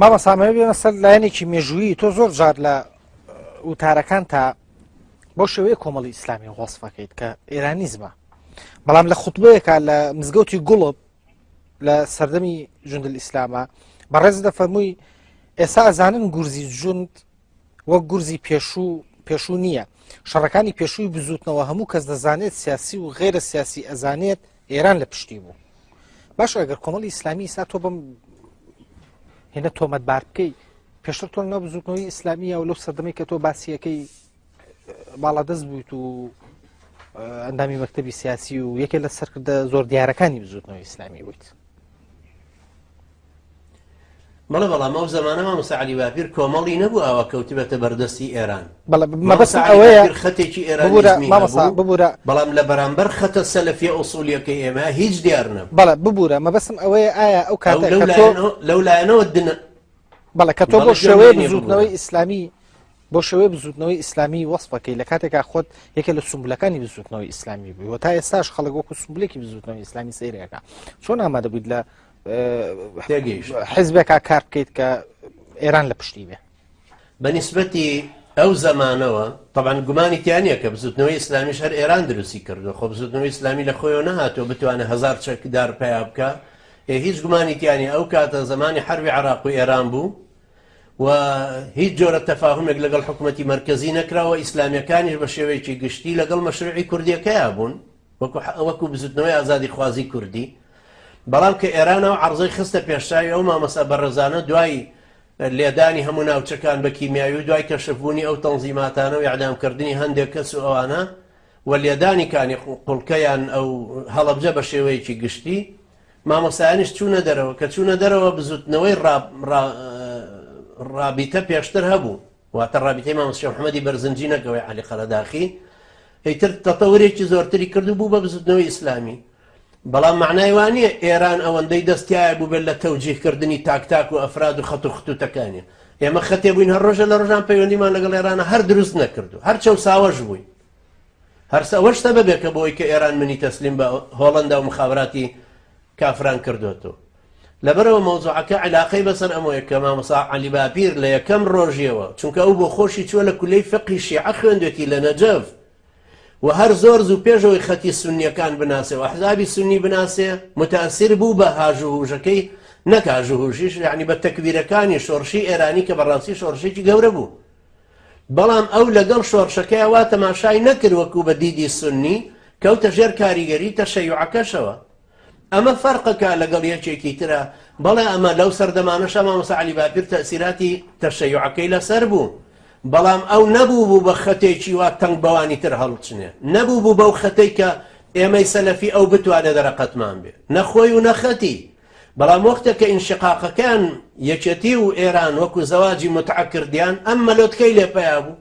مامەسامەوێ بێمەسەر لایەنێکی مێژوویی تۆ زۆر جار لە وتارەکان تا بۆ شێوەیە کۆمەڵی ئیسلامی وەسفەکەیت کە ئێرانیزمە، بەڵام لە خوتبەیەکە لە مزگەوتی گوڵب لە سەردەمی جوندل ئیسلامە بەڕێز دەفەرمووی ئێستا ئەزانن گورزی جوند وەک گورزی پێشوو نییە، شەڕەکانی پێشووی بزوتنەوە هەموو کەس دەزانێت سیاسی و غێرە سیاسی ئەزانێت ئێران لە پشتی بوو. باش ئەگەر کۆمەڵی ئیسلامی ئێستا تۆ بم هێنە تۆمەتبار بکەی پێشتر تۆ لەناو بزوتنەوەی ئیسلامیە و لەو سەردەمەی کە تۆ باسیەکەی باڵادەست بوویت و ئەندامی مەکتەبی سیاسی و یەکێ لە سەرکردە زۆر دیارەکانی بزوتنەوەی ئیسلامی بوویت. بەڵێ بەڵام ئەو زەمانە مامۆستا عەلی باپیر کۆمەڵی نەبوو ئاوا کەوتبێتە بەردەستی ئێران. مەبەستم ئەوەیە خەتێکی ئێرانیزمی ببوورە بەڵام لە بەرامبەر خەتە سەلەفیە ئوسوڵیەکەی ئێمە هیچ دیار نەبوو. بەڵێ ببوورە مەبەستم ئەوەیە ئایا ئەو کاتە لەو لایەنەوە دنە بەڵێ کە تۆ بۆ شێوەیە بزوتنەوەی ئیسلامی بۆ شێوەیە بزوتنەوەی ئیسلامی وەسفەکەی لە کاتێکا خۆت یەکێ لە سمبولەکانی بزوتنەوەی ئیسلامی بووی و تا ئێستاش خەڵک وەکو سمبولێکی بزوتنەوەی ئیسلامی سەیرەکە چۆن ئامادە بوویت لە حیزبێکا کار بکەیت کە ئێران لە پشتی بێ؟ بەنسبەتی ئەو زەمانەوە طبعا گومانی تیانە کە بزوتنەوەی ئیسلامیش هەر ئێران دروستی کردو، خۆ بزوتنەوەی ئیسلامی لە خۆیەوە نەهاتۆ بتوانێت هەزار چەکدار پیا بکە. هیچ گومانی تیانی ئەو کاتە زمانی حربی عراق و ئێران بوو و هیچ جۆرە تەفاهمێک لەگەڵ حکوومەتی مەرکەزی نەکراوە، ئیسلامیەکانیش بە شێوەیەکی گشتی لەگەڵ مەشروعی کوردیەکەیە بوون وەکو بزوتنەوەی ئازادی خوازی کوردی. بەڵام کە ئێرانەوە عەرزەی خستە پێشاوی ئەو مامەستا بەڕێزانە دوای لێدانی هەموو ناوچەکان بە کیمیاوی و دوای کەشفبوونی ئەو تەنزیماتانە و ئیعدامکردنی هەندێک کەس و ئەوانە و لێدانیکانی قوڵکەیان ئەو هەڵەبجە بە شێوەیەکی گشتی مامۆستایانیش چوونە دەرەوە کە چوونە دەرەوە بزوتنەوەی ڕابیتە پێشتر هەبوو، واتە ڕابیتەی مامۆستا محەممەدی بەرزنجی نەکەوەی عەلی قەرەداخی ئیتر تەتەورێکی زۆرتری کردو بوو بە بزوتنەوەی ئیسلامی. بەڵام معنای وانە ئێران ئەوەندەی دەستیایە بوو بێت لە تەوجیهکردنی تاکتاک و ئەفراد و خەت و خطوتەکانی. ئێمە خەتێ بووین هەر ڕۆژە لە ڕۆژان پەیوەندیمان لەگەڵ ئێرانە هەر دروست نەکردو، هەر چەو ساوەش بووین، هەر ئەوەش سەبەبێ کە بۆی کە ئێران منی تەسلیم بە هۆڵەندا و مخابراتی کافران کردوێتەوە. لەبەرەوە مەوزوعەکە علاقەی بەسەر ئەمەیە کە مامۆستا عەلی باپیر لە یەکەم ڕۆژیەوە چونکە ئەو بۆ خۆشی چووە لە کولەی فقی شیعە خوێندوێتی لە نەجەف و هەر زۆر زوو پێشەوەی خەتی سونیەکان بناسێ و ئەحزابی سونی بناسێ متاثر بوو بە هاژوهوژەکەی نەک هاژوهوژیش یعنی بە تەکویرەکانی شۆڕشی ئێرانی کە بەڕاستی شۆڕشێکی گەورە بوو. بەڵام ئەو لەگەڵ شۆڕشەکەی وا تەماشای نەکرد وەکو بە دیدی سونی کەوتە ژێر کاریگەری تەشەیوعەکەشەوە. ئەمە فەرقەکە لەگەڵ یەکێکی ترە. بەڵێ ئەمە لەو سەردەمانەشە مامۆستا عەلی باپیر تەئسیراتی تەشەیوعەکەی لەسەر بوو، بەڵام ئەو نەبوو بوو بە خەتێکی وا تەنگ بەوانی تر هەڵچنێ، نەبوو بوو بەو خەتەی کە ئێمەی سەلەفی ئەو بتوانێت دەرەقەتمان بێ، نەخۆی و نەخەتی. بەڵام وەختە کە ئینشقاقەکان یەکێتی و ئێران وەکو زەواجی متعە کردیان ئەم مەلۆتکەی لێ پیا بوو